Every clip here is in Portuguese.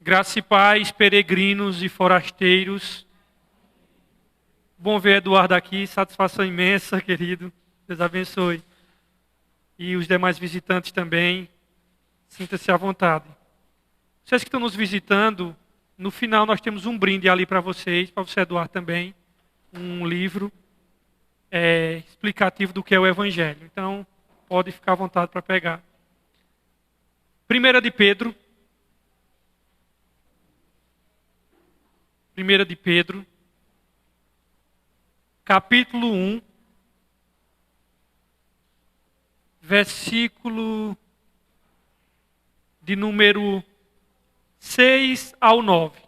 Graça e paz, peregrinos e forasteiros. Bom ver Eduardo aqui, satisfação imensa, querido. Deus abençoe. E os demais visitantes também, sinta-se à vontade. Vocês que estão nos visitando, no final nós temos um brinde ali para você, Eduardo também, um livro explicativo do que é o Evangelho. Então, pode ficar à vontade para pegar. 1 de Pedro, capítulo 1, versículo de número 6 ao 9.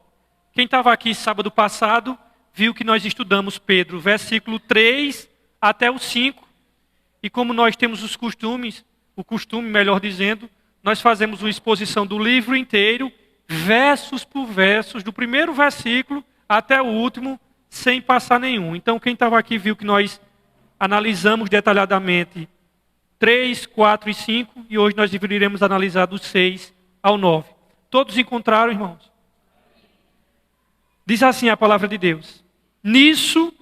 Quem estava aqui sábado passado, viu que nós estudamos Pedro, versículo 3 até o 5. E como nós temos o costume, melhor dizendo, nós fazemos uma exposição do livro inteiro, versos por versos, do primeiro versículo até o último, sem passar nenhum. Então, quem estava aqui viu que nós analisamos detalhadamente 3, 4 e 5, e hoje nós iremos analisar do 6 ao 9. Todos encontraram, irmãos? Diz assim a palavra de Deus: nisso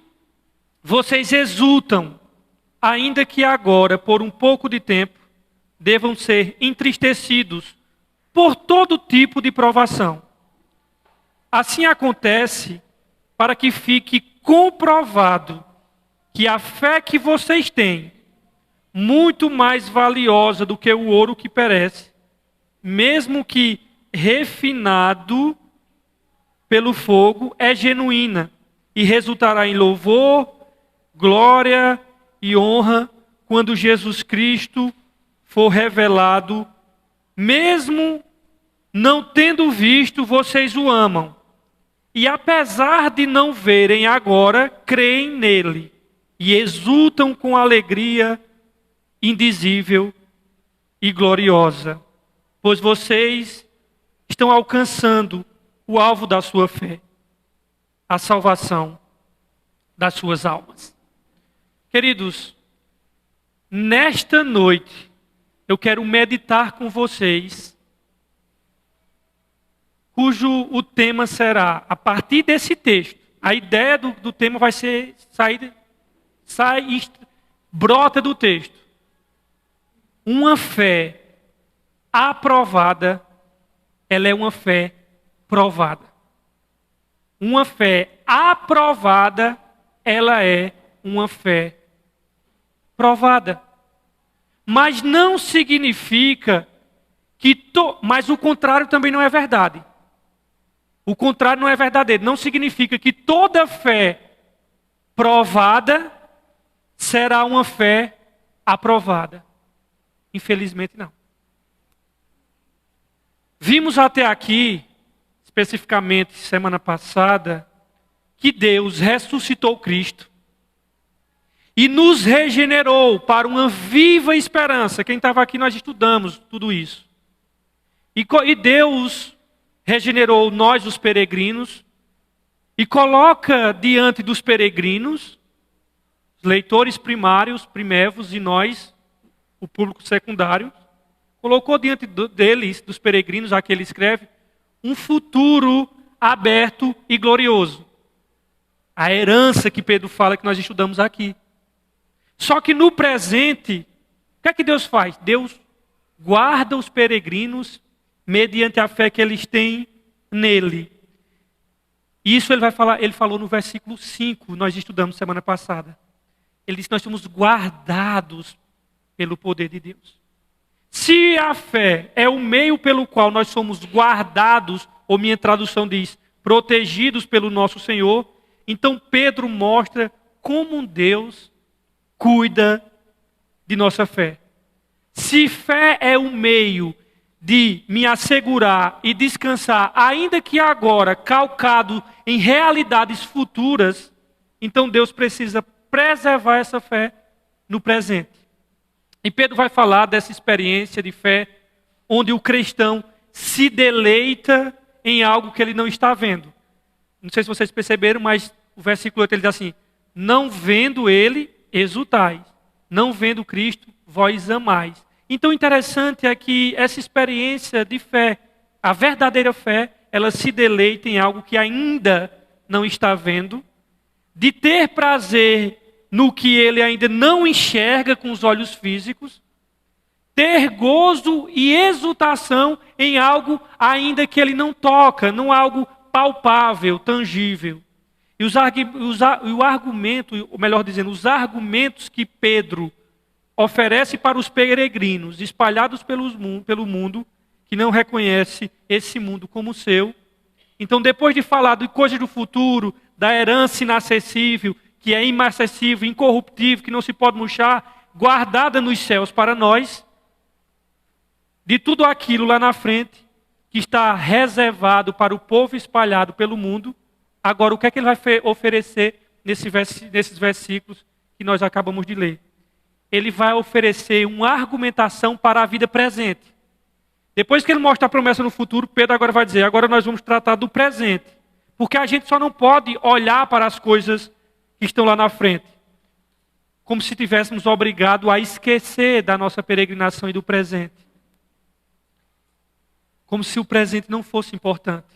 vocês exultam, ainda que agora, por um pouco de tempo, devam ser entristecidos por todo tipo de provação. Assim acontece para que fique comprovado que a fé que vocês têm, muito mais valiosa do que o ouro que perece, mesmo que refinado pelo fogo, é genuína e resultará em louvor, glória e honra quando Jesus Cristo for revelado. Mesmo não tendo visto, vocês o amam. E apesar de não verem agora, creem nele e exultam com alegria indizível e gloriosa, pois vocês estão alcançando o alvo da sua fé, a salvação das suas almas. Queridos, nesta noite eu quero meditar com vocês, cujo o tema será, a partir desse texto, a ideia do tema vai ser, brota do texto. Uma fé aprovada, ela é uma fé provada. Uma fé aprovada, ela é uma fé provada. Mas não significa que... Mas o contrário também não é verdade. O contrário não é verdadeiro. Não significa que toda fé provada será uma fé aprovada. Infelizmente não. Vimos até aqui, especificamente semana passada, que Deus ressuscitou Cristo e nos regenerou para uma viva esperança. Quem estava aqui, nós estudamos tudo isso. E Deus regenerou nós, os peregrinos, e coloca diante dos peregrinos, os leitores primários, primevos, e nós, o público secundário, colocou diante deles, dos peregrinos, a que ele escreve, um futuro aberto e glorioso. A herança que Pedro fala que nós estudamos aqui. Só que no presente, o que é que Deus faz? Deus guarda os peregrinos mediante a fé que eles têm nele. Isso ele falou no versículo 5, nós estudamos semana passada. Ele disse: nós somos guardados pelo poder de Deus. Se a fé é o meio pelo qual nós somos guardados, ou minha tradução diz, protegidos pelo nosso Senhor, então Pedro mostra como Deus cuida de nossa fé. Se fé é o meio de me assegurar e descansar, ainda que agora calcado em realidades futuras, então Deus precisa preservar essa fé no presente. E Pedro vai falar dessa experiência de fé, onde o cristão se deleita em algo que ele não está vendo. Não sei se vocês perceberam, mas o versículo 8 ele diz assim: não vendo ele, exultais. Não vendo Cristo, vós amais. Então, interessante é que essa experiência de fé, a verdadeira fé, ela se deleita em algo que ainda não está vendo, de ter prazer no que ele ainda não enxerga com os olhos físicos, ter gozo e exultação em algo ainda que ele não toca, não algo palpável, tangível. E o argumento, ou melhor dizendo, os argumentos que Pedro oferece para os peregrinos espalhados pelo mundo, que não reconhece esse mundo como seu. Então, depois de falar de coisas do futuro, da herança inacessível, que é inacessível, incorruptível, que não se pode murchar, guardada nos céus para nós, de tudo aquilo lá na frente, que está reservado para o povo espalhado pelo mundo, agora o que é que ele vai oferecer nesses versículos que nós acabamos de ler? Ele vai oferecer uma argumentação para a vida presente. Depois que ele mostra a promessa no futuro, Pedro agora vai dizer, agora nós vamos tratar do presente. Porque a gente só não pode olhar para as coisas que estão lá na frente, como se tivéssemos obrigado a esquecer da nossa peregrinação e do presente. Como se o presente não fosse importante.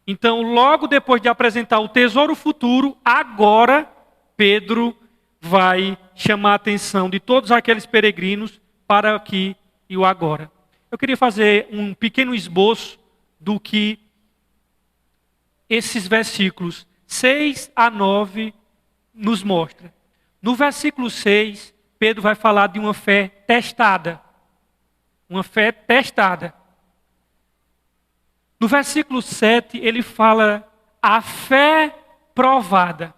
Então, logo depois de apresentar o tesouro futuro, agora Pedro vai chamar a atenção de todos aqueles peregrinos para aqui e o agora. Eu queria fazer um pequeno esboço do que esses versículos 6 a 9 nos mostram. No versículo 6, Pedro vai falar de uma fé testada. Uma fé testada. No versículo 7, ele fala a fé provada.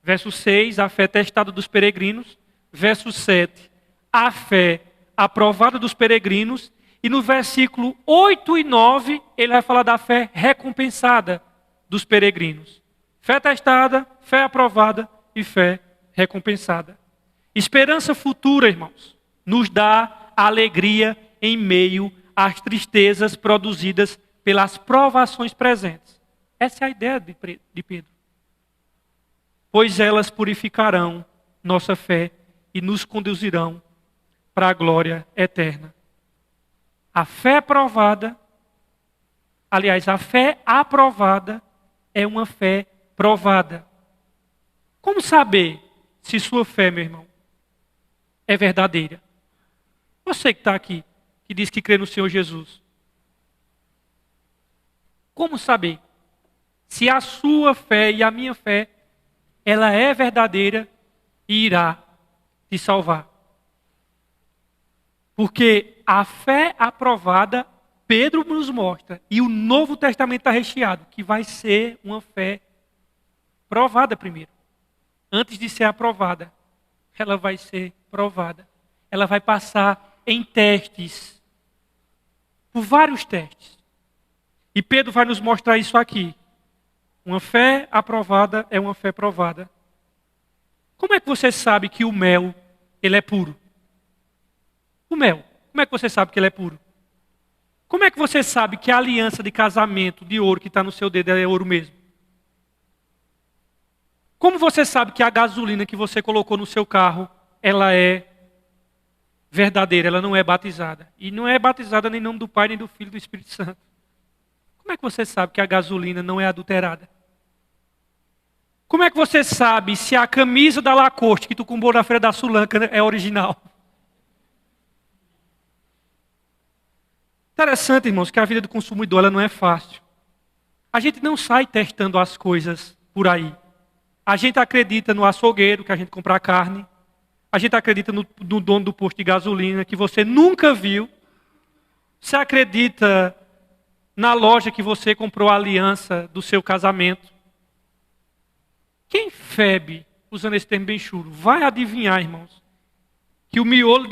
Verso 6, a fé testada dos peregrinos. Verso 7, a fé aprovada dos peregrinos. E no versículo 8 e 9, ele vai falar da fé recompensada dos peregrinos. Fé testada, fé aprovada e fé recompensada. Esperança futura, irmãos, nos dá alegria em meio às tristezas produzidas pelas provações presentes. Essa é a ideia de Pedro. Pois elas purificarão nossa fé e nos conduzirão para a glória eterna. A fé provada, aliás, a fé aprovada é uma fé provada. Como saber se sua fé, meu irmão, é verdadeira? Você que está aqui, que diz que crê no Senhor Jesus. Como saber se a sua fé e a minha fé, ela é verdadeira e irá te salvar? Porque a fé aprovada, Pedro nos mostra, e o Novo Testamento está recheado, que vai ser uma fé provada primeiro. Antes de ser aprovada, ela vai ser provada. Ela vai passar em testes, por vários testes. E Pedro vai nos mostrar isso aqui. Uma fé aprovada é uma fé provada. Como é que você sabe que o mel, ele é puro? O mel, como é que você sabe que ele é puro? Como é que você sabe que a aliança de casamento de ouro que está no seu dedo é ouro mesmo? Como você sabe que a gasolina que você colocou no seu carro, ela é verdadeira, ela não é batizada? E não é batizada nem em nome do Pai, nem do Filho e do Espírito Santo. Como é que você sabe que a gasolina não é adulterada? Como é que você sabe se a camisa da Lacoste que tu comprou na Feira da Sulanca é original? Interessante, irmãos, que a vida do consumidor ela não é fácil. A gente não sai testando as coisas por aí. A gente acredita no açougueiro, que a gente compra a carne. A gente acredita no dono do posto de gasolina, que você nunca viu. Você acredita na loja que você comprou a aliança do seu casamento. Quem febe, usando esse termo bem chulo, vai adivinhar, irmãos, que o miolo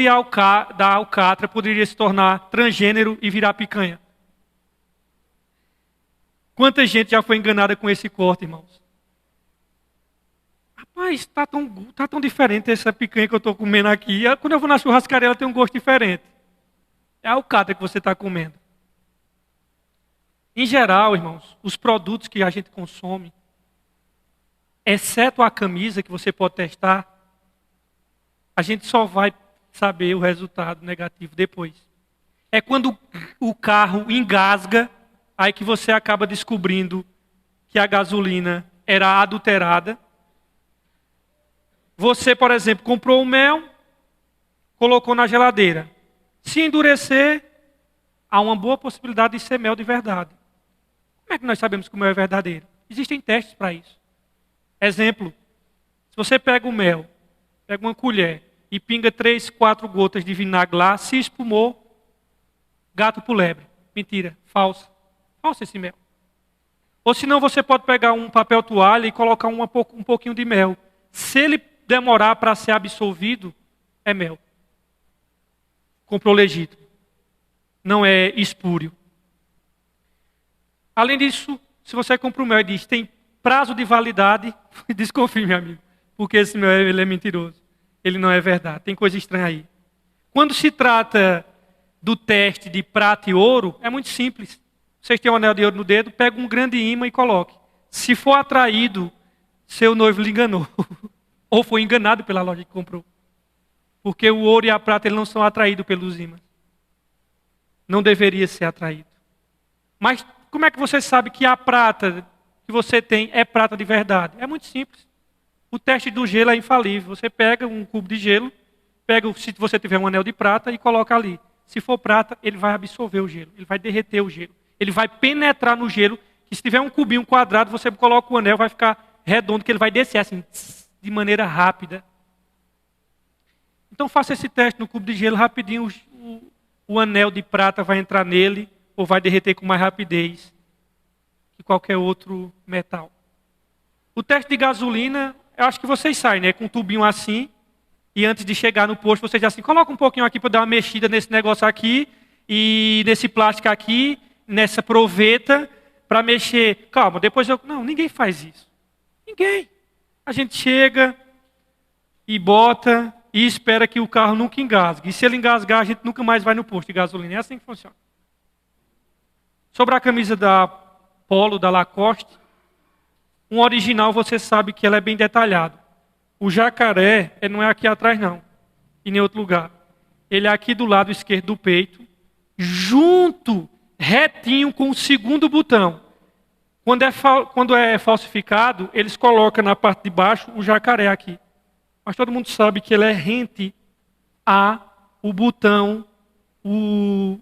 da alcatra poderia se tornar transgênero e virar picanha? Quanta gente já foi enganada com esse corte, irmãos? Rapaz, está tão diferente essa picanha que eu estou comendo aqui. Quando eu vou na churrascaria, ela tem um gosto diferente. É a alcatra que você está comendo. Em geral, irmãos, os produtos que a gente consome, exceto a camisa que você pode testar, a gente só vai saber o resultado negativo depois. É quando o carro engasga aí que você acaba descobrindo que a gasolina era adulterada. Você, por exemplo, comprou o mel, colocou na geladeira. Se endurecer, há uma boa possibilidade de ser mel de verdade. Como é que nós sabemos que o mel é verdadeiro? Existem testes para isso. Exemplo, se você pega o mel, pega uma colher e pinga 3, 4 gotas de vinagre lá, se espumou, gato por lebre. Mentira, falso. Falso esse mel. Ou senão você pode pegar um papel toalha e colocar um pouquinho de mel. Se ele demorar para ser absorvido, é mel. Comprou legítimo. Não é espúrio. Além disso, se você compra o mel e diz tem prazo de validade, desconfie, meu amigo, porque esse mel ele é mentiroso. Ele não é verdade. Tem coisa estranha aí. Quando se trata do teste de prata e ouro, é muito simples. Vocês têm um anel de ouro no dedo, pega um grande imã e coloque. Se for atraído, seu noivo lhe enganou. Ou foi enganado pela loja que comprou. Porque o ouro e a prata eles não são atraídos pelos ímãs. Não deveria ser atraído. Mas como é que você sabe que a prata que você tem é prata de verdade? É muito simples. O teste do gelo é infalível. Você pega um cubo de gelo, pega, se você tiver um anel de prata, e coloca ali. Se for prata, ele vai absorver o gelo. Ele vai derreter o gelo. Ele vai penetrar no gelo, que se tiver um cubinho quadrado, você coloca o anel, vai ficar redondo, que ele vai descer assim, de maneira rápida. Então faça esse teste no cubo de gelo rapidinho, o anel de prata vai entrar nele, ou vai derreter com mais rapidez que qualquer outro metal. O teste de gasolina, eu acho que vocês saem, né? Com um tubinho assim, e antes de chegar no posto, vocês dizem assim, coloca um pouquinho aqui para dar uma mexida nesse negócio aqui, e nesse plástico aqui, nessa proveta, para mexer. Calma, depois eu... Não, ninguém faz isso. Ninguém. A gente chega e bota e espera que o carro nunca engasgue. E se ele engasgar, a gente nunca mais vai no posto de gasolina. É assim que funciona. Sobre a camisa da Polo, da Lacoste, um original você sabe que ela é bem detalhada. O jacaré não é aqui atrás não, e nem outro lugar. Ele é aqui do lado esquerdo do peito, junto, retinho com o segundo botão. Quando é falsificado, eles colocam na parte de baixo o jacaré aqui. Mas todo mundo sabe que ele é rente a o botão, o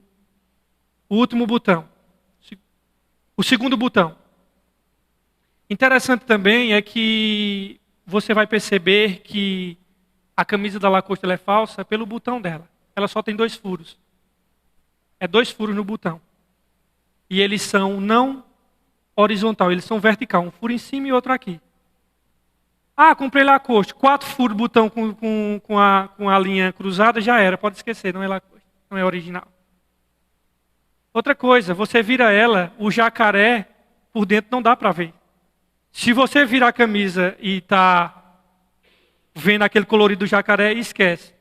último botão. O segundo botão. Interessante também é que você vai perceber que a camisa da Lacoste ela é falsa pelo botão dela. Ela só tem 2 furos. É 2 furos no botão. E eles são não horizontal, eles são vertical. Um furo em cima e outro aqui. Ah, comprei Lacoste. 4 furos botão com a linha cruzada, já era. Pode esquecer, não é Lacoste. Não é original. Outra coisa, você vira ela, o jacaré, por dentro não dá para ver. Se você virar a camisa e está vendo aquele colorido do jacaré, esquece.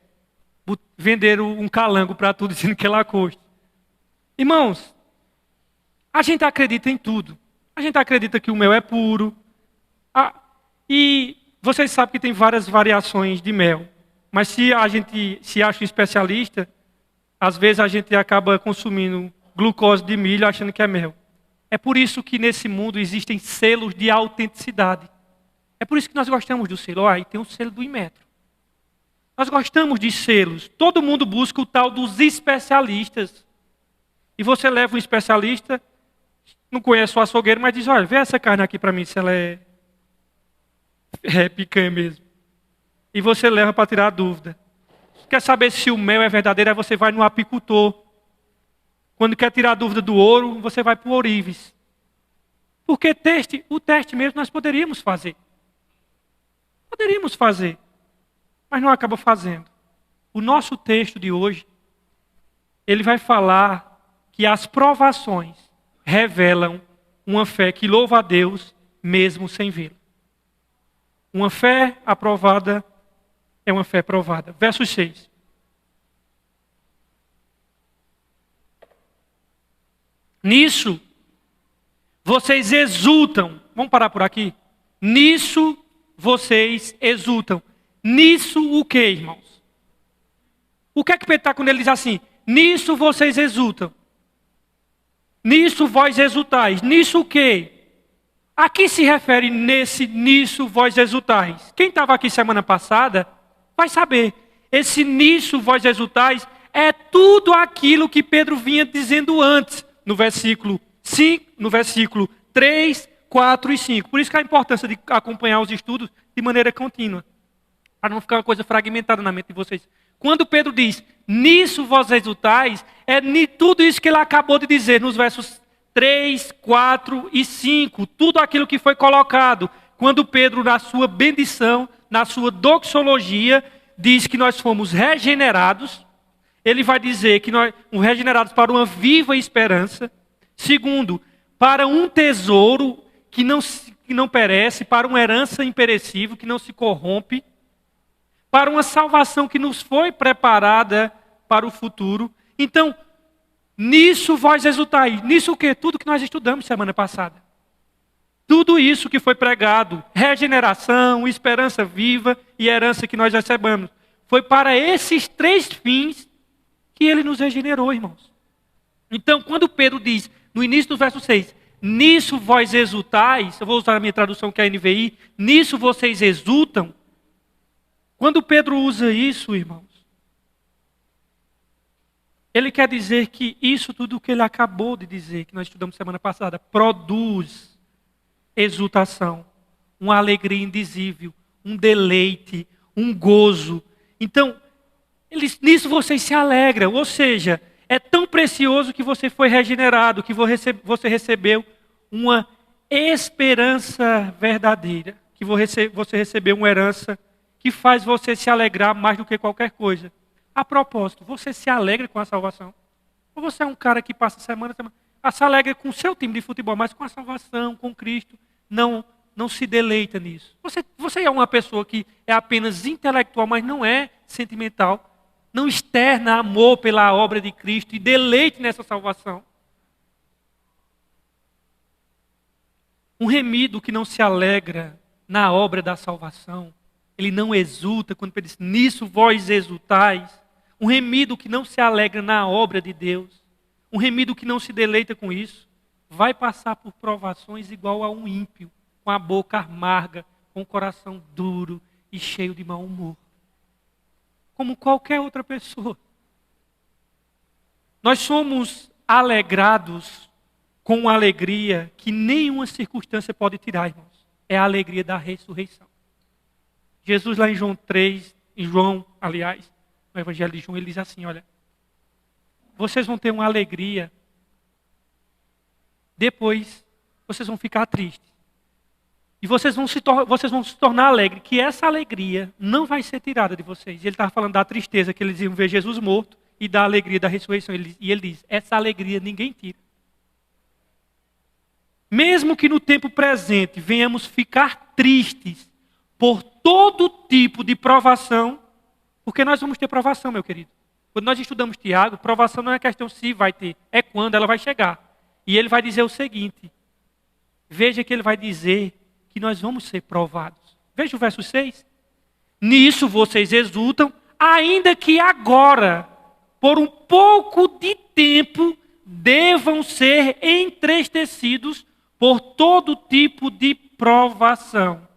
Venderam um calango para tudo, dizendo que é Lacoste. Irmãos, a gente acredita em tudo. A gente acredita que o mel é puro. E vocês sabem que tem várias variações de mel. Mas se a gente se acha um especialista, às vezes a gente acaba consumindo glucose de milho achando que é mel. É por isso que nesse mundo existem selos de autenticidade. É por isso que nós gostamos do selo. Aí tem o selo do Inmetro. Nós gostamos de selos. Todo mundo busca o tal dos especialistas. E você leva um especialista, não conhece o açougueiro, mas diz, olha, vê essa carne aqui para mim, se ela é picanha mesmo. E você leva para tirar a dúvida. Quer saber se o mel é verdadeiro? Aí você vai no apicultor. Quando quer tirar a dúvida do ouro, você vai para o ourives. Porque o teste mesmo nós poderíamos fazer. Poderíamos fazer. Mas não acaba fazendo. O nosso texto de hoje, ele vai falar que as provações revelam uma fé que louva a Deus mesmo sem vê-lo. Uma fé aprovada é uma fé provada. Verso 6. Nisso, vocês exultam. Vamos parar por aqui? Nisso, vocês exultam. Nisso o que, irmãos? O que é que Pedro está quando ele diz assim? Nisso vocês exultam. Nisso vós exultais. Nisso o quê? A que se refere nisso vós exultais? Quem estava aqui semana passada vai saber. Esse nisso vós exultais é tudo aquilo que Pedro vinha dizendo antes, no versículo 5, no versículo 3, 4 e 5. Por isso que a importância de acompanhar os estudos de maneira contínua, para não ficar uma coisa fragmentada na mente de vocês. Quando Pedro diz, nisso vós exultais, é tudo isso que ele acabou de dizer nos versos 3, 4 e 5. Tudo aquilo que foi colocado. Quando Pedro, na sua bendição, na sua doxologia, diz que nós fomos regenerados, ele vai dizer que nós fomos regenerados para uma viva esperança. Segundo, para um tesouro que não perece, para uma herança imperecível, que não se corrompe, para uma salvação que nos foi preparada para o futuro. Então, nisso vós exultais. Nisso o quê? Tudo que nós estudamos semana passada. Tudo isso que foi pregado, regeneração, esperança viva e herança que nós recebemos, foi para esses 3 fins que ele nos regenerou, irmãos. Então, quando Pedro diz, no início do verso 6, nisso vós exultais, eu vou usar a minha tradução que é a NVI, nisso vocês exultam. Quando Pedro usa isso, irmãos, ele quer dizer que isso tudo que ele acabou de dizer, que nós estudamos semana passada, produz exultação, uma alegria indizível, um deleite, um gozo. Então, nisso vocês se alegram, ou seja, é tão precioso que você foi regenerado, que você recebeu uma esperança verdadeira, que você recebeu uma herança que faz você se alegrar mais do que qualquer coisa. A propósito, você se alegra com a salvação? Ou você é um cara que passa semana, se alegra com o seu time de futebol, mas com a salvação, com Cristo, não se deleita nisso? Você é uma pessoa que é apenas intelectual, mas não é sentimental, não externa amor pela obra de Cristo e deleite nessa salvação. Um remido que não se alegra na obra da salvação, ele não exulta quando ele diz, nisso vós exultais. Um remido que não se alegra na obra de Deus, um remido que não se deleita com isso, vai passar por provações igual a um ímpio, com a boca amarga, com o coração duro e cheio de mau humor. Como qualquer outra pessoa. Nós somos alegrados com uma alegria que nenhuma circunstância pode tirar, irmãos. É a alegria da ressurreição. Jesus lá em João 3, no Evangelho de João, ele diz assim, olha, vocês vão ter uma alegria, depois vocês vão ficar tristes. E vocês vão se tornar alegres, que essa alegria não vai ser tirada de vocês. E ele estava falando da tristeza, que eles iam ver Jesus morto, e da alegria da ressurreição. E ele diz, essa alegria ninguém tira. Mesmo que no tempo presente venhamos ficar tristes por todo tipo de provação, porque nós vamos ter provação, meu querido. Quando nós estudamos Tiago, provação não é questão se vai ter, é quando ela vai chegar. E ele vai dizer o seguinte, veja que ele vai dizer que nós vamos ser provados. Veja o verso 6. Nisso vocês exultam, ainda que agora, por um pouco de tempo, devam ser entristecidos por todo tipo de provação.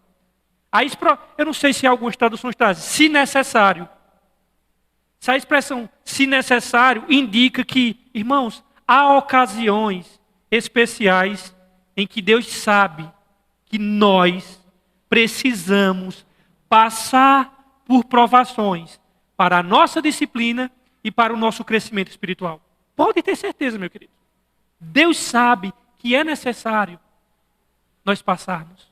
Eu não sei se algumas traduções trazem, se necessário. Se a expressão se necessário indica que, irmãos, há ocasiões especiais em que Deus sabe que nós precisamos passar por provações para a nossa disciplina e para o nosso crescimento espiritual. Pode ter certeza, meu querido. Deus sabe que é necessário nós passarmos.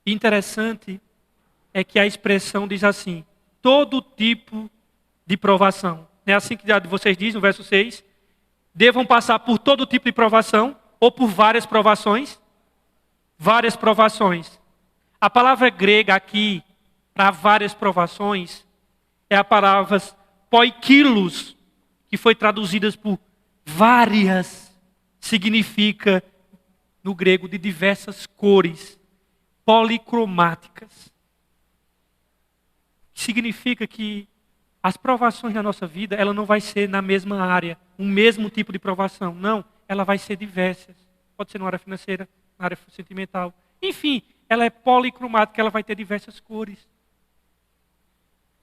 Interessante é que a expressão diz assim, todo tipo de provação. É assim que vocês dizem no verso 6, devam passar por todo tipo de provação, ou por várias provações. Várias provações. A palavra grega aqui, para várias provações, é a palavra poikilos, que foi traduzida por várias, significa, no grego, de diversas cores, policromáticas. Significa que As provações na nossa vida, ela não vai ser na mesma área, o mesmo tipo de provação. Não, ela vai ser diversas. Pode ser na área financeira, na área sentimental. Enfim, ela é policromática, ela vai ter diversas cores.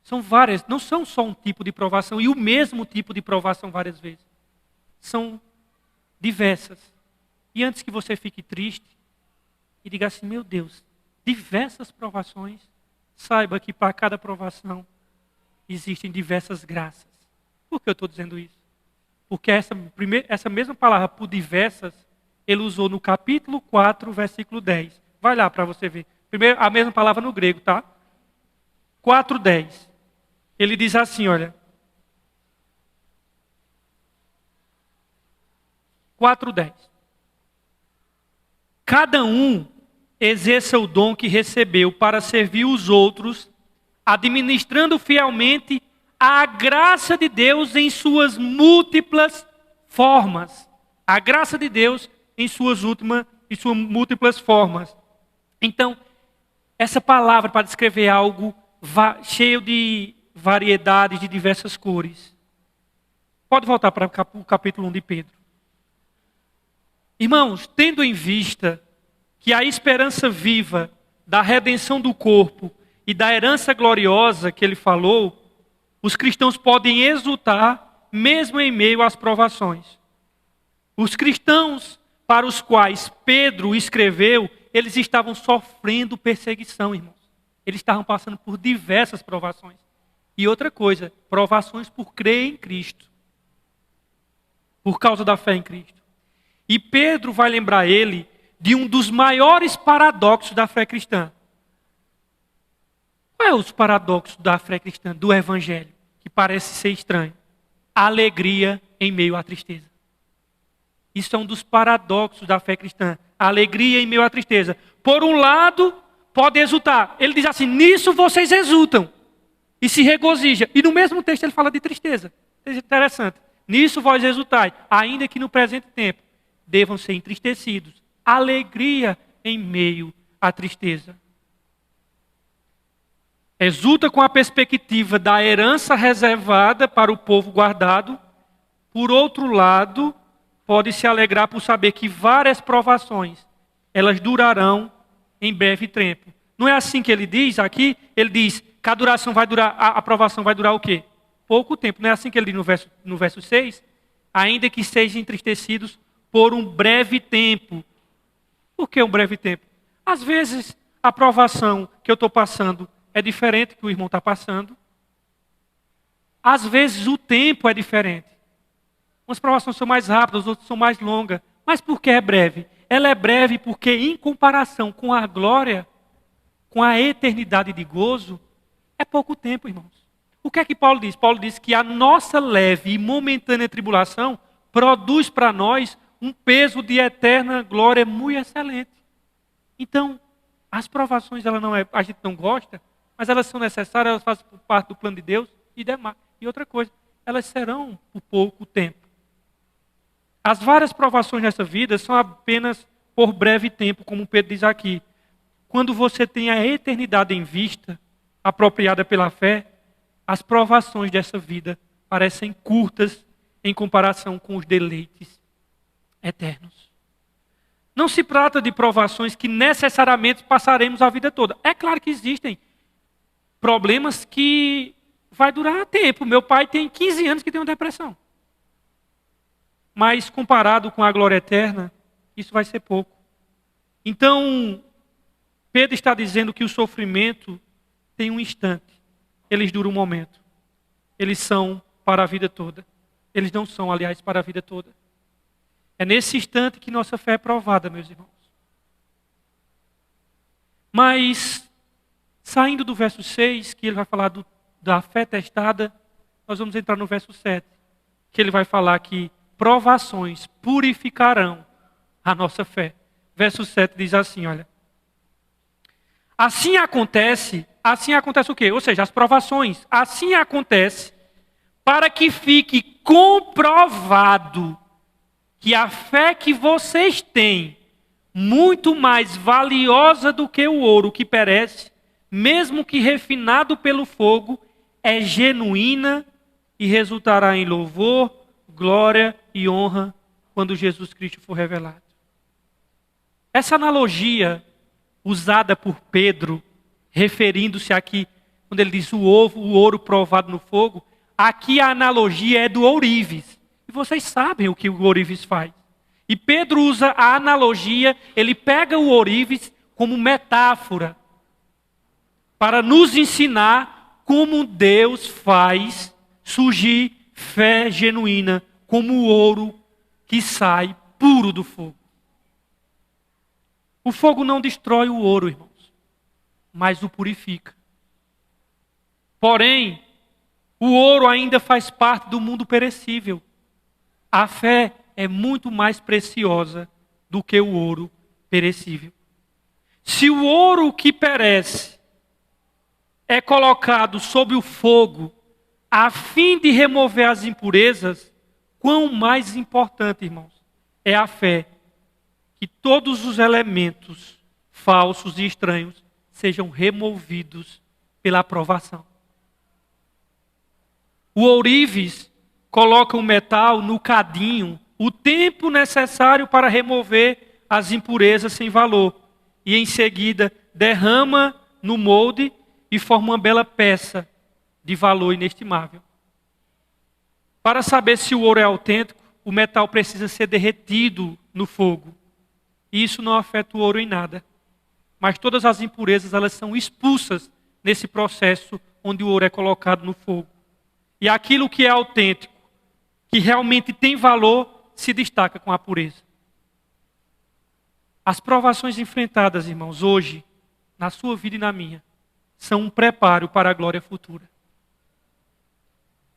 São várias, não são só um tipo de provação e o mesmo tipo de provação várias vezes. São diversas. E antes que você fique triste e diga assim, meu Deus, diversas provações, saiba que para cada provação existem diversas graças. Por que eu estou dizendo isso? Porque essa mesma palavra, por diversas, ele usou no capítulo 4, versículo 10. Vai lá para você ver. Primeiro, a mesma palavra no grego, tá? 4:10. Ele diz assim, olha. 4:10. Cada um exerça o dom que recebeu para servir os outros, administrando fielmente a graça de Deus em suas múltiplas formas. A graça de Deus em suas múltiplas formas. Então, essa palavra para descrever algo cheio de variedades, de diversas cores. Pode voltar para o capítulo 1 de Pedro. Irmãos, tendo em vista que a esperança viva da redenção do corpo e da herança gloriosa que ele falou, os cristãos podem exultar mesmo em meio às provações. Os cristãos para os quais Pedro escreveu, eles estavam sofrendo perseguição, irmãos. Eles estavam passando por diversas provações. E outra coisa, provações por crer em Cristo. Por causa da fé em Cristo. E Pedro vai lembrar ele de um dos maiores paradoxos da fé cristã. Qual é os paradoxos da fé cristã, do Evangelho, que parece ser estranho? A alegria em meio à tristeza. Isso é um dos paradoxos da fé cristã. A alegria em meio à tristeza. Por um lado, pode exultar. Ele diz assim, nisso vocês exultam. E se regozija. E no mesmo texto ele fala de tristeza. Interessante. Nisso vós exultai, ainda que no presente tempo devam ser entristecidos. Alegria em meio à tristeza. Exulta com a perspectiva da herança reservada para o povo guardado. Por outro lado, pode se alegrar por saber que várias provações, elas durarão em breve tempo. Não é assim que ele diz aqui? Ele diz que a duração vai durar, a provação vai durar o quê? Pouco tempo. Não é assim que ele diz no verso 6? Ainda que sejam entristecidos por um breve tempo. Por que um breve tempo? Às vezes, a provação que eu estou passando é diferente do que o irmão está passando. Às vezes, o tempo é diferente. Umas provações são mais rápidas, outras são mais longas. Mas por que é breve? Ela é breve porque, em comparação com a glória, com a eternidade de gozo, é pouco tempo, irmãos. O que é que Paulo diz? Paulo diz que a nossa leve e momentânea tribulação produz para nós um peso de eterna glória muito excelente. Então, as provações a gente não gosta, mas elas são necessárias, elas fazem parte do plano de Deus e demais. E outra coisa, elas serão por pouco tempo. As várias provações nessa vida são apenas por breve tempo, como Pedro diz aqui. Quando você tem a eternidade em vista, apropriada pela fé, as provações dessa vida parecem curtas em comparação com os deleites eternos. Não se trata de provações que necessariamente passaremos a vida toda. É claro que existem problemas que vai durar tempo. Meu pai tem 15 anos que tem uma depressão. Mas comparado com a glória eterna, isso vai ser pouco. Então, Pedro está dizendo que o sofrimento tem um instante. Eles duram um momento. Eles são para a vida toda. Eles não são, aliás, para a vida toda. É nesse instante que nossa fé é provada, meus irmãos. Mas, saindo do verso 6, que ele vai falar da fé testada, nós vamos entrar no verso 7, que ele vai falar que provações purificarão a nossa fé. Verso 7 diz assim, olha. Assim acontece o quê? Ou seja, as provações. Assim acontece para que fique comprovado que a fé que vocês têm, muito mais valiosa do que o ouro que perece, mesmo que refinado pelo fogo, é genuína e resultará em louvor, glória e honra quando Jesus Cristo for revelado. Essa analogia usada por Pedro, referindo-se aqui, quando ele diz o ouro provado no fogo, aqui a analogia é do ourives. E vocês sabem o que o ourives faz. E Pedro usa a analogia, ele pega o ourives como metáfora para nos ensinar como Deus faz surgir fé genuína, como o ouro que sai puro do fogo. O fogo não destrói o ouro, irmãos, mas o purifica. Porém, o ouro ainda faz parte do mundo perecível. A fé é muito mais preciosa do que o ouro perecível. Se o ouro que perece é colocado sob o fogo a fim de remover as impurezas, quão mais importante, irmãos, é a fé que todos os elementos falsos e estranhos sejam removidos pela aprovação. O ourives coloca o metal no cadinho, o tempo necessário para remover as impurezas sem valor, e em seguida derrama no molde e forma uma bela peça de valor inestimável. Para saber se o ouro é autêntico, o metal precisa ser derretido no fogo. E isso não afeta o ouro em nada. Mas todas as impurezas, elas são expulsas nesse processo onde o ouro é colocado no fogo. E aquilo que é autêntico, que realmente tem valor, se destaca com a pureza. As provações enfrentadas, irmãos, hoje, na sua vida e na minha, são um preparo para a glória futura.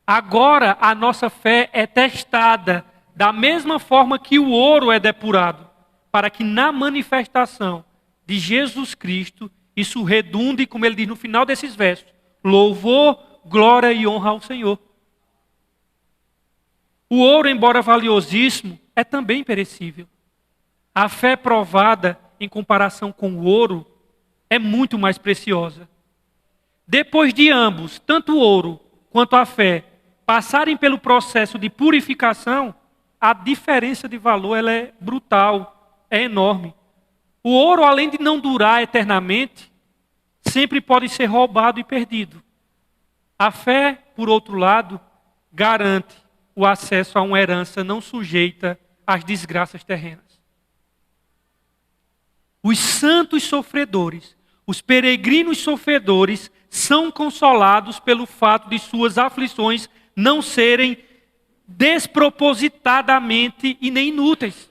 Agora a nossa fé é testada da mesma forma que o ouro é depurado, para que na manifestação de Jesus Cristo, isso redunde, como ele diz no final desses versos, louvor, glória e honra ao Senhor. O ouro, embora valiosíssimo, é também perecível. A fé provada em comparação com o ouro é muito mais preciosa. Depois de ambos, tanto o ouro quanto a fé, passarem pelo processo de purificação, a diferença de valor ela é brutal, é enorme. O ouro, além de não durar eternamente, sempre pode ser roubado e perdido. A fé, por outro lado, garante o acesso a uma herança não sujeita às desgraças terrenas. Os santos sofredores, os peregrinos sofredores, são consolados pelo fato de suas aflições não serem despropositadamente e nem inúteis.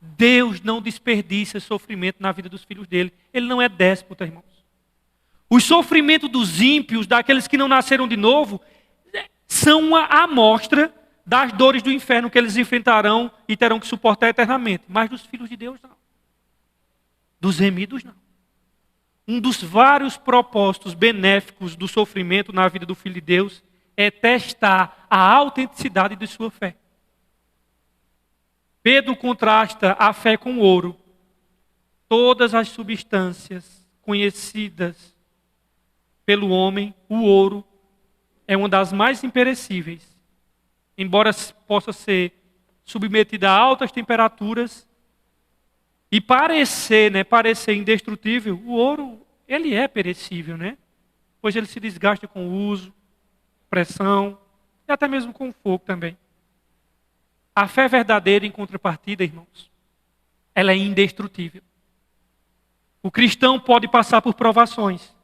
Deus não desperdiça sofrimento na vida dos filhos dele. Ele não é déspota, irmãos. Os sofrimentos dos ímpios, daqueles que não nasceram de novo, são uma amostra das dores do inferno que eles enfrentarão e terão que suportar eternamente. Mas dos filhos de Deus, não. Dos remidos, não. Um dos vários propósitos benéficos do sofrimento na vida do Filho de Deus é testar a autenticidade de sua fé. Pedro contrasta a fé com o ouro. Todas as substâncias conhecidas pelo homem, o ouro é uma das mais imperecíveis. Embora possa ser submetida a altas temperaturas e parecer indestrutível, o ouro, ele é perecível, né? Pois ele se desgasta com o uso, pressão e até mesmo com o fogo também. A fé verdadeira, em contrapartida, irmãos, ela é indestrutível. O cristão pode passar por provações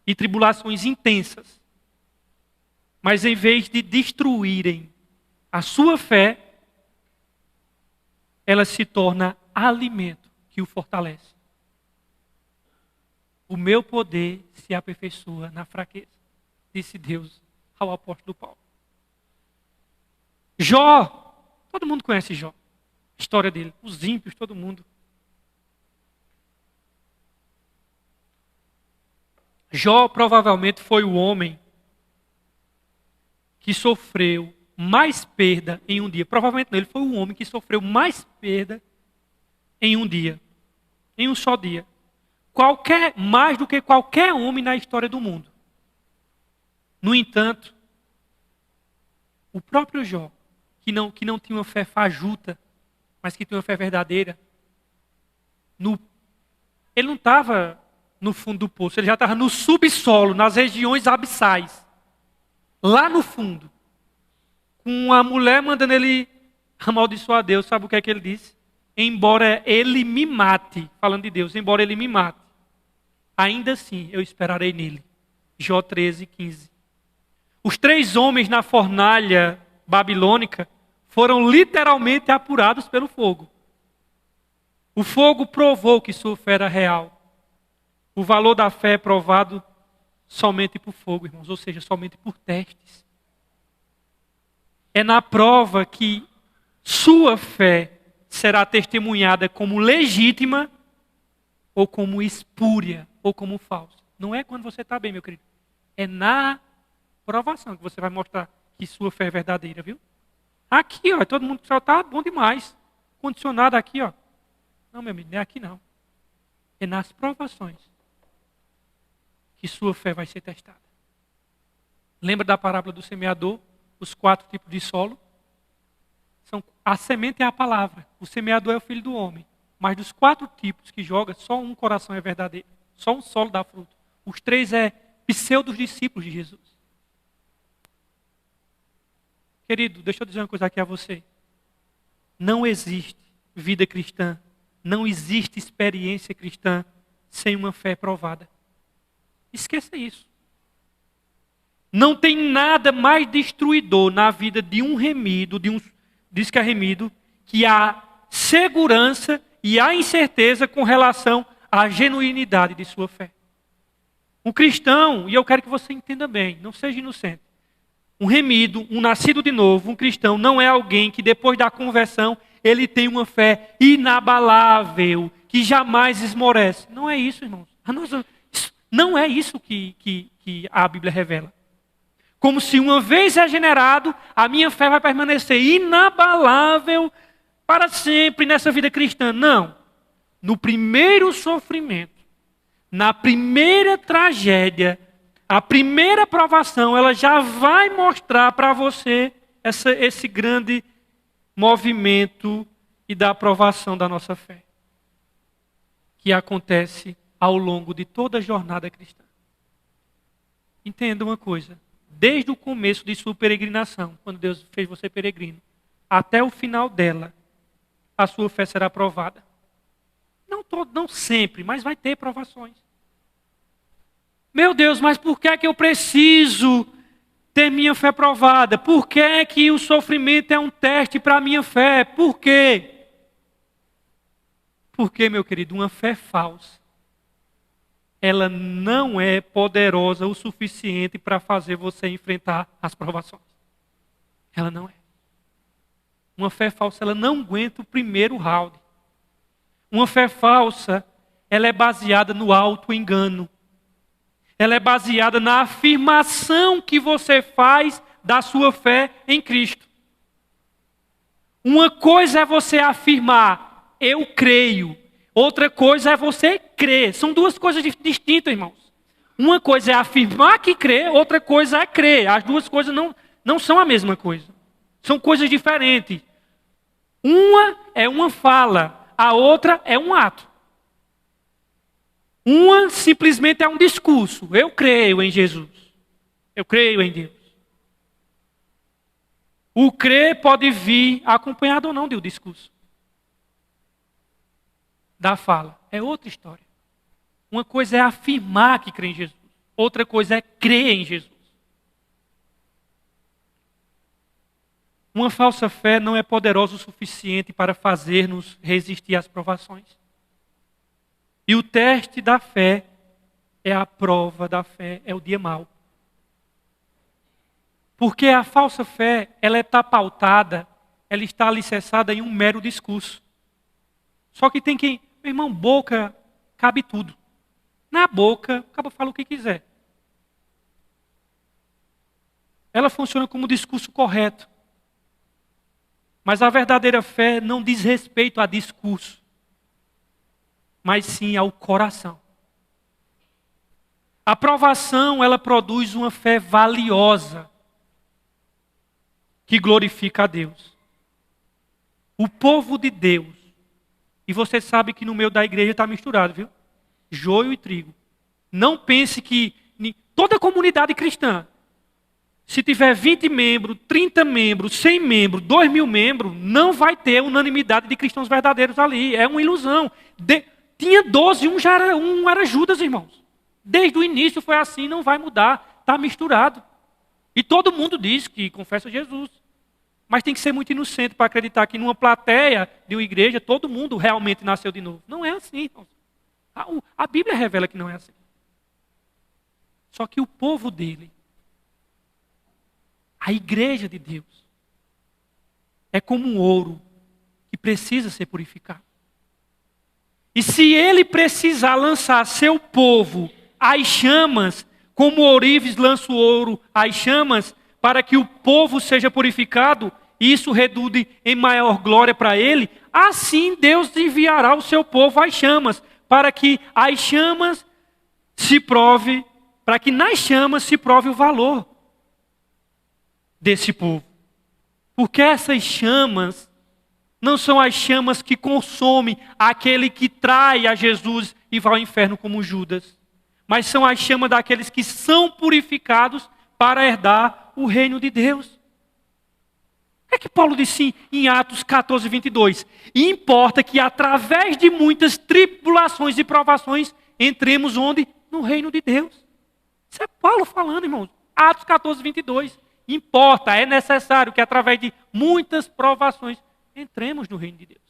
e tribulações intensas, mas em vez de destruírem a sua fé, ela se torna alimento que o fortalece. O meu poder se aperfeiçoa na fraqueza, disse Deus ao apóstolo Paulo. Jó, todo mundo conhece Jó, a história dele, os ímpios, todo mundo. Jó provavelmente foi o homem que sofreu mais perda em um dia. Provavelmente não, ele foi o homem que sofreu mais perda em um dia. Em um só dia. Mais do que qualquer homem na história do mundo. No entanto, o próprio Jó, que não tinha uma fé fajuta, mas que tinha uma fé verdadeira, ele não estava no fundo do poço, ele já estava no subsolo, nas regiões abissais. Lá no fundo. Com a mulher mandando ele amaldiçoar a Deus, sabe o que é que ele disse? Embora ele me mate, falando de Deus, embora ele me mate, ainda assim eu esperarei nele. Jó 13:15. Os 3 homens na fornalha babilônica foram literalmente apurados pelo fogo. O fogo provou que sua fé era real. O valor da fé é provado somente por fogo, irmãos, ou seja, somente por testes. É na prova que sua fé será testemunhada como legítima ou como espúria ou como falsa. Não é quando você está bem, meu querido. É na provação que você vai mostrar que sua fé é verdadeira, viu? Aqui, ó, todo mundo só está bom demais. Condicionado aqui, ó. Não, meu amigo, não é aqui não. É nas provações que sua fé vai ser testada. Lembra da parábola do semeador? Os 4 tipos de solo? A semente é a palavra. O semeador é o filho do homem. Mas dos 4 tipos que joga, só um coração é verdadeiro. Só um solo dá fruto. Os 3 é pseudos discípulos de Jesus. Querido, deixa eu dizer uma coisa aqui a você. Não existe vida cristã, não existe experiência cristã sem uma fé provada. Esqueça isso. Não tem nada mais destruidor na vida de um remido, de um descarremido, que a segurança e a incerteza com relação à genuinidade de sua fé. Um cristão, e eu quero que você entenda bem, não seja inocente. Um remido, um nascido de novo, um cristão, não é alguém que depois da conversão, ele tem uma fé inabalável, que jamais esmorece. Não é isso, irmãos. Não é isso que a Bíblia revela. Como se uma vez regenerado, a minha fé vai permanecer inabalável para sempre nessa vida cristã. Não. No primeiro sofrimento, na primeira tragédia, a primeira provação, ela já vai mostrar para você esse grande movimento e da aprovação da nossa fé, que acontece ao longo de toda a jornada cristã. Entenda uma coisa. Desde o começo de sua peregrinação, quando Deus fez você peregrino, até o final dela, a sua fé será provada. Não sempre, mas vai ter provações. Meu Deus, mas por que é que eu preciso ter minha fé provada? Por que é que o sofrimento é um teste para a minha fé? Por quê? Porque, meu querido, uma fé falsa, ela não é poderosa o suficiente para fazer você enfrentar as provações. Ela não é. Uma fé falsa, ela não aguenta o primeiro round. Uma fé falsa, ela é baseada no auto-engano. Ela é baseada na afirmação que você faz da sua fé em Cristo. Uma coisa é você afirmar, eu creio. Outra coisa é você crer. São 2 coisas distintas, irmãos. Uma coisa é afirmar que crê, outra coisa é crer. As 2 coisas não são a mesma coisa. São coisas diferentes. Uma é uma fala, a outra é um ato. Uma simplesmente é um discurso. Eu creio em Jesus. Eu creio em Deus. O crer pode vir acompanhado ou não do discurso. Da fala. É outra história. Uma coisa é afirmar que crê em Jesus. Outra coisa é crer em Jesus. Uma falsa fé não é poderosa o suficiente para fazer-nos resistir às provações. E o teste da fé é a prova da fé, é o dia mau. Porque a falsa fé, ela está pautada, ela está alicerçada em um mero discurso. Só que tem que, meu irmão, boca cabe tudo. Na boca, o cara fala o que quiser. Ela funciona como discurso correto. Mas a verdadeira fé não diz respeito a discurso, mas sim ao coração. A provação, ela produz uma fé valiosa que glorifica a Deus. O povo de Deus, e você sabe que no meio da igreja está misturado, viu? Joio e trigo. Não pense que toda comunidade cristã, se tiver 20 membros, 30 membros, 100 membros, 2.000 membros, não vai ter unanimidade de cristãos verdadeiros ali. É uma ilusão. Tinha 12, um era Judas, irmãos. Desde o início foi assim, não vai mudar. Está misturado. E todo mundo diz que confessa Jesus. Mas tem que ser muito inocente para acreditar que numa plateia de uma igreja, todo mundo realmente nasceu de novo. Não é assim, irmãos. A Bíblia revela que não é assim. Só que o povo dele, a igreja de Deus, é como um ouro que precisa ser purificado. E se ele precisar lançar seu povo às chamas, como o ourives lança o ouro às chamas, para que o povo seja purificado, e isso redunde em maior glória para ele, assim Deus enviará o seu povo às chamas, para que as chamas se prove, para que nas chamas se prove o valor desse povo. Porque essas chamas não são as chamas que consomem aquele que trai a Jesus e vai ao inferno como Judas, mas são as chamas daqueles que são purificados para herdar o reino de Deus. O que é que Paulo disse em Atos 14, 22? Importa que através de muitas tribulações e provações entremos onde? No reino de Deus. Isso é Paulo falando, irmãos. Atos 14, 22. Importa, é necessário que através de muitas provações entremos no reino de Deus.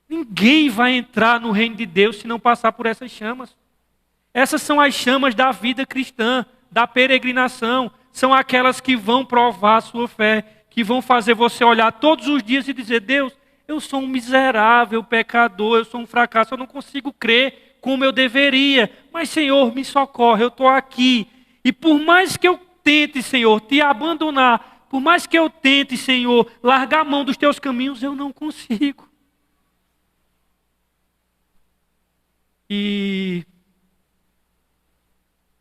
Ninguém vai entrar no reino de Deus se não passar por essas chamas. Essas são as chamas da vida cristã, da peregrinação. São aquelas que vão provar a sua fé, que vão fazer você olhar todos os dias e dizer: Deus, eu sou um miserável pecador, eu sou um fracasso, eu não consigo crer como eu deveria. Mas, Senhor, me socorre, eu estou aqui. E por mais que eu tente, Senhor, te abandonar, por mais que eu tente, Senhor, largar a mão dos teus caminhos, eu não consigo. E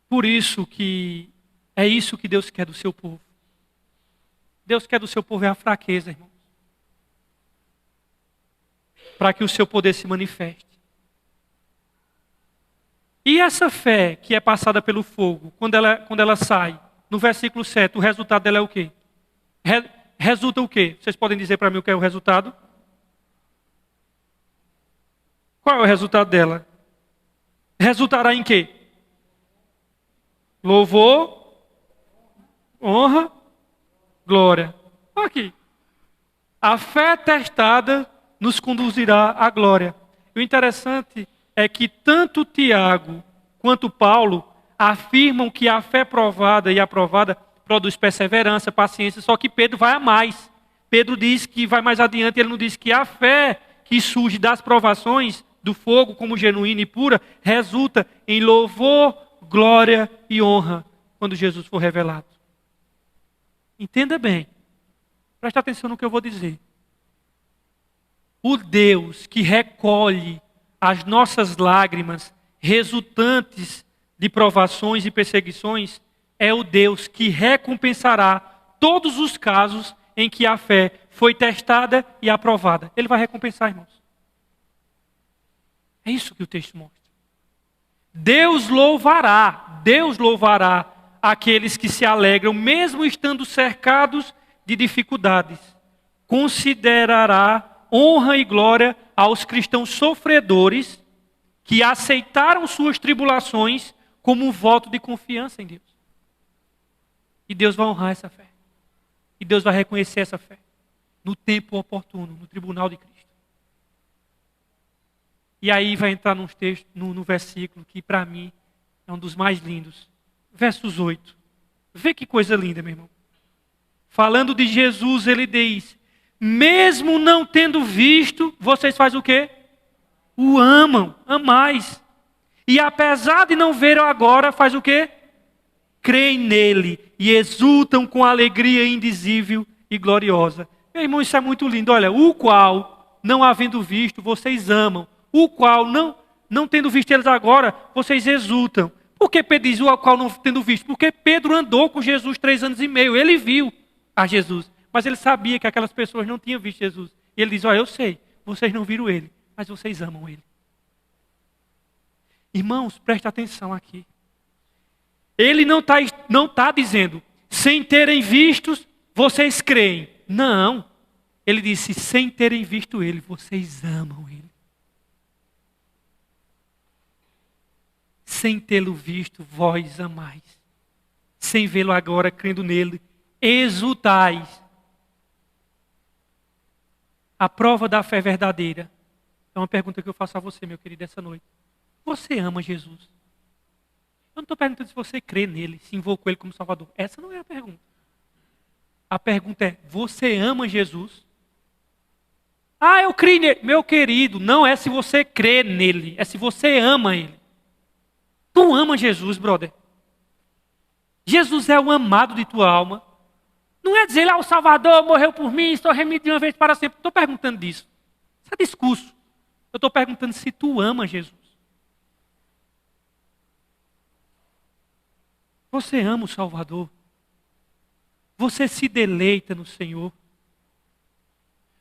por isso que é isso que Deus quer do seu povo. Deus quer do seu povo é a fraqueza, irmãos. Para que o seu poder se manifeste. E essa fé que é passada pelo fogo, quando ela sai, no versículo 7, o resultado dela é o quê? Resulta o quê? Vocês podem dizer para mim o que é o resultado? Qual é o resultado dela? Resultará em quê? Louvor, honra, glória. Aqui. A fé testada nos conduzirá à glória. E o interessante é que tanto Tiago quanto Paulo afirmam que a fé provada e aprovada produz perseverança, paciência, só que Pedro vai a mais. Pedro diz que vai mais adiante, ele não diz que a fé que surge das provações do fogo como genuína e pura resulta em louvor, glória e honra quando Jesus for revelado. Entenda bem. Preste atenção no que eu vou dizer. O Deus que recolhe as nossas lágrimas resultantes de provações e perseguições é o Deus que recompensará todos os casos em que a fé foi testada e aprovada. Ele vai recompensar, irmãos. É isso que o texto mostra. Deus louvará aqueles que se alegram, mesmo estando cercados de dificuldades. Considerará honra e glória aos cristãos sofredores que aceitaram suas tribulações como um voto de confiança em Deus. E Deus vai honrar essa fé. E Deus vai reconhecer essa fé no tempo oportuno, no tribunal de Cristo. E aí vai entrar num texto, no versículo que para mim é um dos mais lindos. Versos 8. Vê que coisa linda, meu irmão. Falando de Jesus, ele diz: mesmo não tendo visto, vocês fazem o quê? O amam, amais. E apesar de não ver agora, faz o quê? Creem nele e exultam com alegria indizível e gloriosa. Meu irmão, isso é muito lindo. Olha, o qual, não havendo visto, vocês amam. O qual, não tendo visto eles agora, vocês exultam. Por que Pedro diz o qual não tendo visto? Porque Pedro andou com Jesus 3 anos e meio. Ele viu a Jesus. Mas ele sabia que aquelas pessoas não tinham visto Jesus. E ele diz, olha, eu sei, vocês não viram ele, mas vocês amam ele. Irmãos, preste atenção aqui. Ele não tá dizendo, sem terem vistos, vocês creem. Não. Ele disse, sem terem visto ele, vocês amam ele. Sem tê-lo visto, vós amais. Sem vê-lo agora, crendo nele, exultais. A prova da fé verdadeira. É uma pergunta que eu faço a você, meu querido, essa noite. Você ama Jesus? Eu não estou perguntando se você crê nele, se invocou ele como Salvador. Essa não é a pergunta. A pergunta é, você ama Jesus? Ah, eu creio nele. Meu querido, não é se você crê nele, é se você ama ele. Tu ama Jesus, brother. Jesus é o amado de tua alma. Não é dizer, o Salvador morreu por mim, estou remido de uma vez para sempre. Estou perguntando disso. Isso é discurso. Eu estou perguntando se tu ama Jesus. Você ama o Salvador? Você se deleita no Senhor?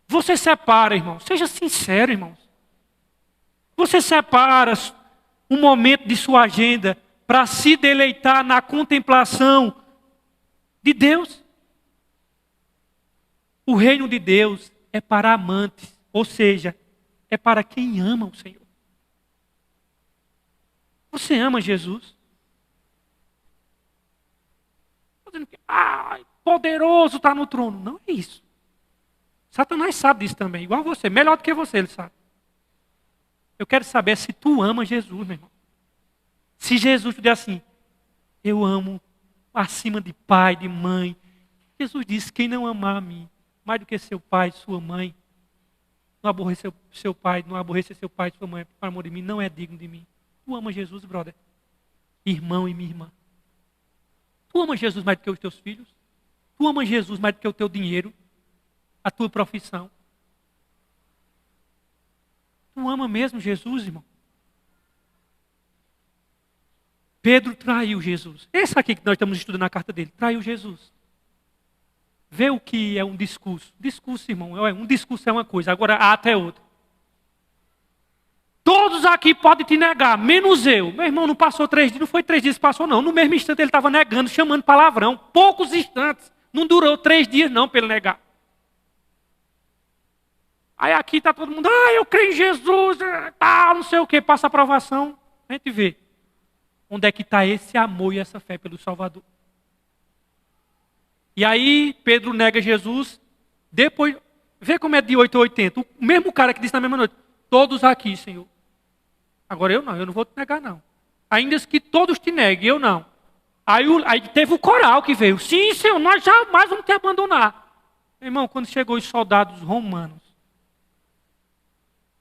Você separa, irmão. Seja sincero, irmãos. Você separa um momento de sua agenda para se deleitar na contemplação de Deus? O reino de Deus é para amantes, ou seja, é para quem ama o Senhor. Você ama Jesus? Estou dizendo que, poderoso está no trono. Não é isso. Satanás sabe disso também, igual você, melhor do que você, ele sabe. Eu quero saber se tu ama Jesus, meu irmão. Se Jesus te diz assim, eu amo acima de pai, de mãe. Jesus disse, quem não amar a mim, mais do que seu pai, sua mãe, não aborrecer seu pai, não aborrecer seu pai e sua mãe por amor de mim, não é digno de mim. Tu ama Jesus, brother? Irmão e minha irmã. Tu ama Jesus mais do que os teus filhos? Tu ama Jesus mais do que o teu dinheiro? A tua profissão? Tu ama mesmo Jesus, irmão? Pedro traiu Jesus. Esse aqui que nós estamos estudando na carta dele, traiu Jesus. Vê o que é um discurso. Discurso, irmão, um discurso é uma coisa, agora ato é outra. Todos aqui podem te negar, menos eu. Meu irmão, não passou 3 dias, não foi 3 dias que passou não. No mesmo instante ele estava negando, chamando palavrão. Poucos instantes. Não durou 3 dias não para ele negar. Aí aqui está todo mundo, eu creio em Jesus, tal, não sei o quê. Passa a aprovação, a gente vê. Onde é que está esse amor e essa fé pelo Salvador? E aí Pedro nega Jesus, depois, vê como é de 8 a 80. O mesmo cara que disse na mesma noite, todos aqui, Senhor. Agora eu não vou te negar não. Ainda que todos te neguem, eu não. Aí teve o coral que veio, sim, Senhor, nós jamais vamos te abandonar. Meu irmão, quando chegou os soldados romanos,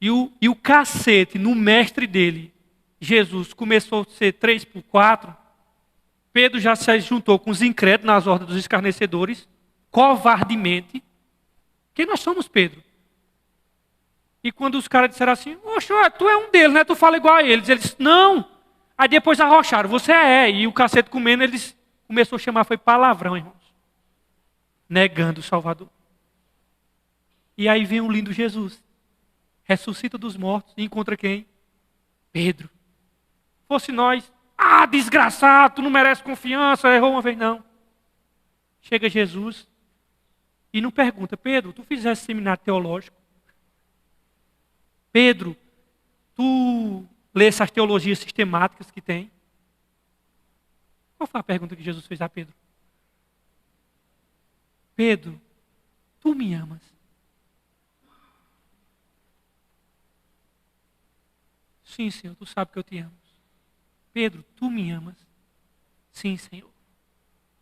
e o cacete no mestre dele, Jesus, começou a ser 3x4, Pedro já se juntou com os incrédulos nas ordens dos escarnecedores, covardemente. Quem nós somos, Pedro? E quando os caras disseram assim, oxe, tu é um deles, né? Tu fala igual a eles. Eles, não. Aí depois arrocharam, você é. E o cacete comendo, eles começou a chamar, foi palavrão, irmãos. Negando o Salvador. E aí vem um lindo Jesus. Ressuscita dos mortos e encontra quem? Pedro. Fosse nós, desgraçado, tu não merece confiança, errou uma vez, não. Chega Jesus e não pergunta, Pedro, tu fizeste seminário teológico? Pedro, tu lê essas teologias sistemáticas que tem? Qual foi a pergunta que Jesus fez a Pedro? Pedro, tu me amas? Sim, Senhor, tu sabe que eu te amo. Pedro, tu me amas? Sim, Senhor.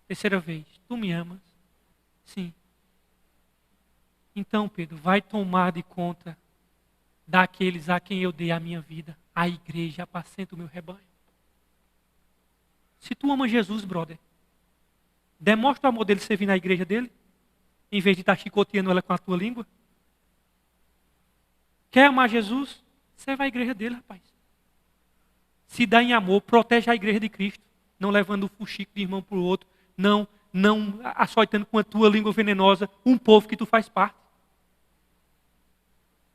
Terceira vez, tu me amas? Sim. Então, Pedro, vai tomar de conta daqueles a quem eu dei a minha vida, a igreja, apacenta o meu rebanho. Se tu ama Jesus, brother, demonstra o amor dele servir na igreja dele, em vez de estar chicoteando ela com a tua língua. Quer amar Jesus? Serve a igreja dele, rapaz. se dá em amor, protege a igreja de Cristo, não levando o fuxico de irmão para o outro, não açoitando com a tua língua venenosa um povo que tu faz parte.